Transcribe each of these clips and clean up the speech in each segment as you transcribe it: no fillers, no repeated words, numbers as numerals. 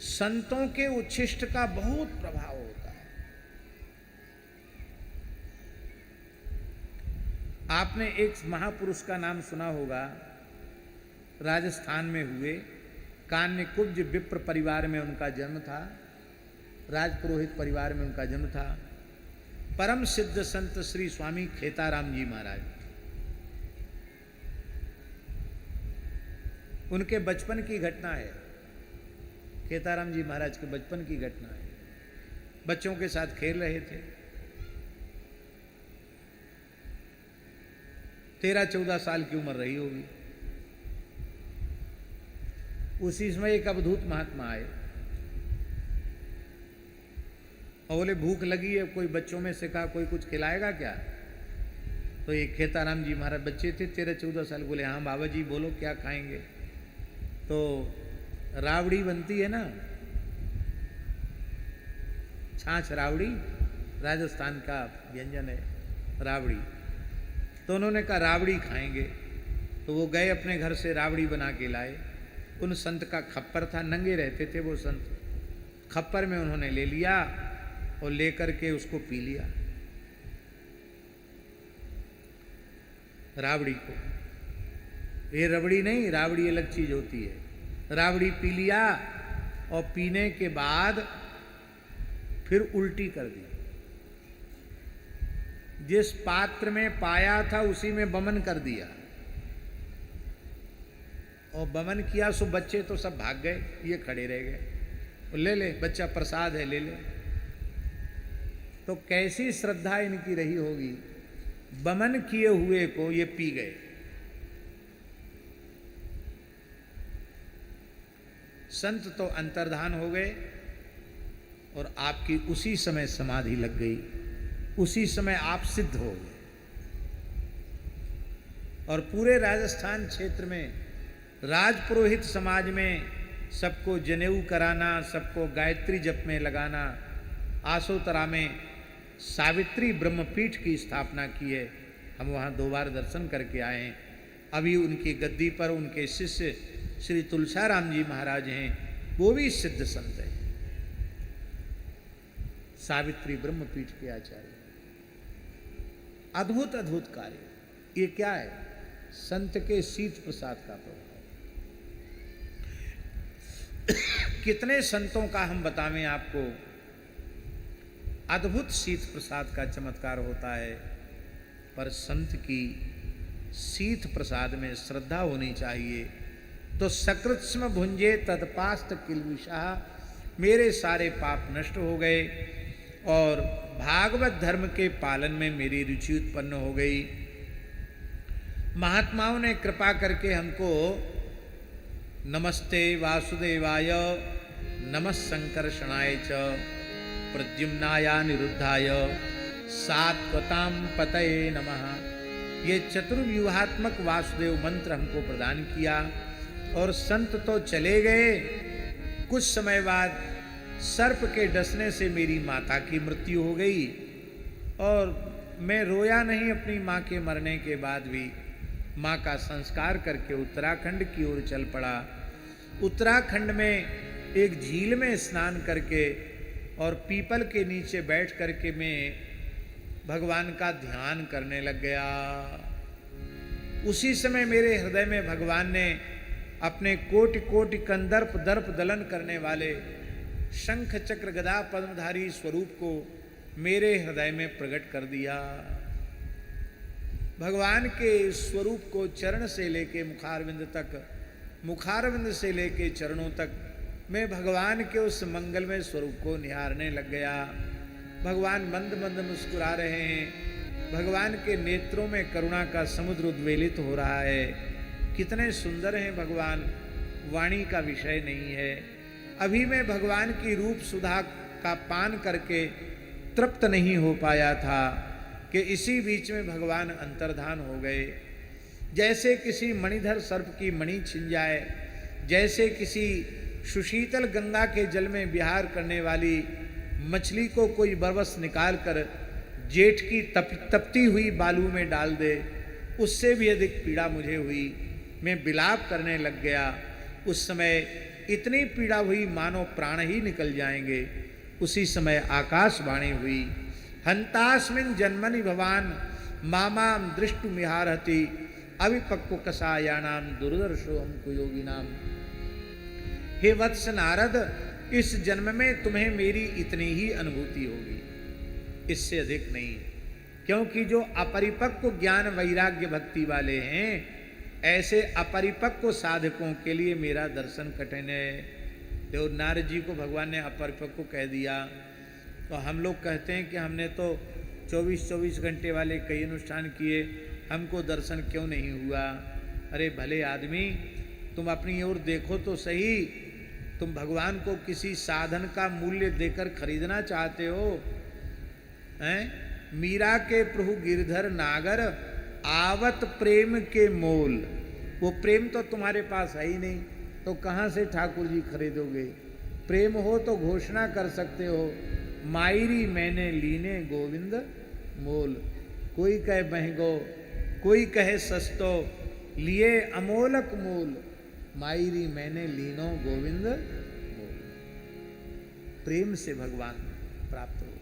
संतों के उच्छिष्ट का बहुत प्रभाव होता है। आपने एक महापुरुष का नाम सुना होगा, राजस्थान में हुए, कान्यकुब्ज विप्र परिवार में उनका जन्म था, राजपुरोहित परिवार में उनका जन्म था। परम सिद्ध संत श्री स्वामी खेताराम जी महाराज, उनके बचपन की घटना है। खेताराम जी महाराज के बचपन की घटना है। बच्चों के साथ खेल रहे थे, 13-14 साल की उम्र रही होगी। उसी समय एक अवधूत महात्मा आए और बोले भूख लगी है, कोई बच्चों में से कहा कोई कुछ खिलाएगा क्या? तो ये खेताराम जी महाराज बच्चे थे 13-14 साल, बोले हाँ बाबा जी बोलो क्या खाएंगे? तो रावड़ी बनती है ना, छाछ रावड़ी, राजस्थान का व्यंजन है रावड़ी। तो उन्होंने कहा रावड़ी खाएंगे। तो वो गए अपने घर से रावड़ी बना के लाए। उन संत का खप्पर था, नंगे रहते थे वो संत, खप्पर में उन्होंने ले लिया और लेकर के उसको पी लिया रावड़ी को। ये रबड़ी नहीं, रावड़ी अलग चीज होती है। रावड़ी पी लिया और पीने के बाद फिर उल्टी कर दी। जिस पात्र में पाया था उसी में बमन कर दिया, और बमन किया सो बच्चे तो सब भाग गए, ये खड़े रह गए। ले ले बच्चा, प्रसाद है ले ले। तो कैसी श्रद्धा इनकी रही होगी, बमन किए हुए को ये पी गए। संत तो अंतर्धान हो गए और आपकी उसी समय समाधि लग गई, उसी समय आप सिद्ध हो गए। और पूरे राजस्थान क्षेत्र में राजपुरोहित समाज में सबको जनेऊ कराना, सबको गायत्री जप में लगाना, आसोतरा में सावित्री ब्रह्मपीठ की स्थापना की है। हम वहाँ 2 बार दर्शन करके आए हैं। अभी उनकी गद्दी पर उनके शिष्य श्री तुलसाराम जी महाराज हैं, वो भी सिद्ध संत हैं, सावित्री ब्रह्मपीठ के आचार्य। अद्भुत अद्भुत कार्य। ये क्या है? संत के शीत प्रसाद का प्रभाव। कितने संतों का हम बतावें आपको, अद्भुत शीत प्रसाद का चमत्कार होता है। पर संत की शीत प्रसाद में श्रद्धा होनी चाहिए। तो सकृत्स्म भुंजे तत्पास्त किलविषा, मेरे सारे पाप नष्ट हो गए और भागवत धर्म के पालन में मेरी रुचि उत्पन्न हो गई। महात्माओं ने कृपा करके हमको नमस्ते वासुदेवाय, नमः संकर्षणाय च, प्रद्युम्नाय निरुद्धाय, सात्वताम पतये नमः, ये चतुर्व्यूहात्मक वासुदेव मंत्र हमको प्रदान किया। और संत तो चले गए। कुछ समय बाद सर्प के डसने से मेरी माता की मृत्यु हो गई और मैं रोया नहीं अपनी माँ के मरने के बाद भी। माँ का संस्कार करके उत्तराखंड की ओर चल पड़ा। उत्तराखंड में एक झील में स्नान करके और पीपल के नीचे बैठ करके मैं भगवान का ध्यान करने लग गया। उसी समय मेरे हृदय में भगवान ने अपने कोटि कोटि कंदर्प दर्प दलन करने वाले शंख चक्र गदा पद्मधारी स्वरूप को मेरे हृदय में प्रकट कर दिया। भगवान के स्वरूप को चरण से लेके मुखारविंद तक, मुखारविंद से लेके चरणों तक मैं भगवान के उस मंगलमय स्वरूप को निहारने लग गया। भगवान मंद मंद मुस्कुरा रहे हैं। भगवान के नेत्रों में करुणा का समुद्र उद्वेलित हो रहा है। कितने सुंदर हैं भगवान, वाणी का विषय नहीं है। अभी मैं भगवान की रूप सुधा का पान करके तृप्त नहीं हो पाया था कि इसी बीच में भगवान अंतर्धान हो गए। जैसे किसी मणिधर सर्प की मणि छिन जाए, जैसे किसी सुशीतल गंगा के जल में विहार करने वाली मछली को कोई बरबस निकाल कर जेठ की तपती हुई बालू में डाल दे, उससे भी अधिक पीड़ा मुझे हुई। मैं विलाप करने लग गया। उस समय इतनी पीड़ा हुई मानो प्राण ही निकल जाएंगे। उसी समय आकाशवाणी हुई, हंतास्मिन जन्मनि भवान मामाम दृष्टु मिहारति अविपक्व कसायानाम दुर्दर्शो हमको योगी नाम। हे वत्स नारद, इस जन्म में तुम्हें मेरी इतनी ही अनुभूति होगी, इससे अधिक नहीं। क्योंकि जो अपरिपक्व ज्ञान वैराग्य भक्ति वाले हैं, ऐसे अपरिपक्व साधकों के लिए मेरा दर्शन कठिन है। तो नारद जी को भगवान ने अपरिपक्व कह दिया। तो हम लोग कहते हैं कि हमने तो 24-24 घंटे वाले कई अनुष्ठान किए, हमको दर्शन क्यों नहीं हुआ। अरे भले आदमी, तुम अपनी ओर देखो तो सही। तुम भगवान को किसी साधन का मूल्य देकर खरीदना चाहते हो हैं? मीरा के प्रभु गिरधर नागर आवत प्रेम के मोल, वो प्रेम तो तुम्हारे पास है ही नहीं, तो कहाँ से ठाकुर जी खरीदोगे। प्रेम हो तो घोषणा कर सकते हो, मायरी मैंने लीने गोविंद मोल। कोई कहे महंगो, कोई कहे सस्तो, लिए अमोलक मोल, मायरी मैंने लीनो गोविंद मोल। प्रेम से भगवान प्राप्त होते हैं।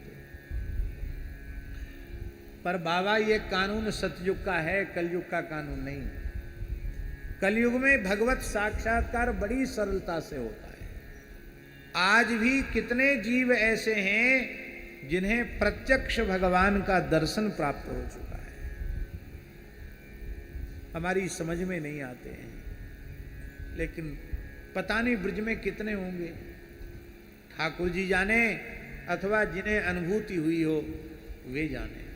पर बाबा ये कानून सतयुग का है, कलयुग का कानून नहीं। कलयुग में भगवत साक्षात्कार बड़ी सरलता से होता है। आज भी कितने जीव ऐसे हैं जिन्हें प्रत्यक्ष भगवान का दर्शन प्राप्त हो चुका है, हमारी समझ में नहीं आते हैं। लेकिन पता नहीं ब्रज में कितने होंगे, ठाकुर जी जाने, अथवा जिन्हें अनुभूति हुई हो वे जाने।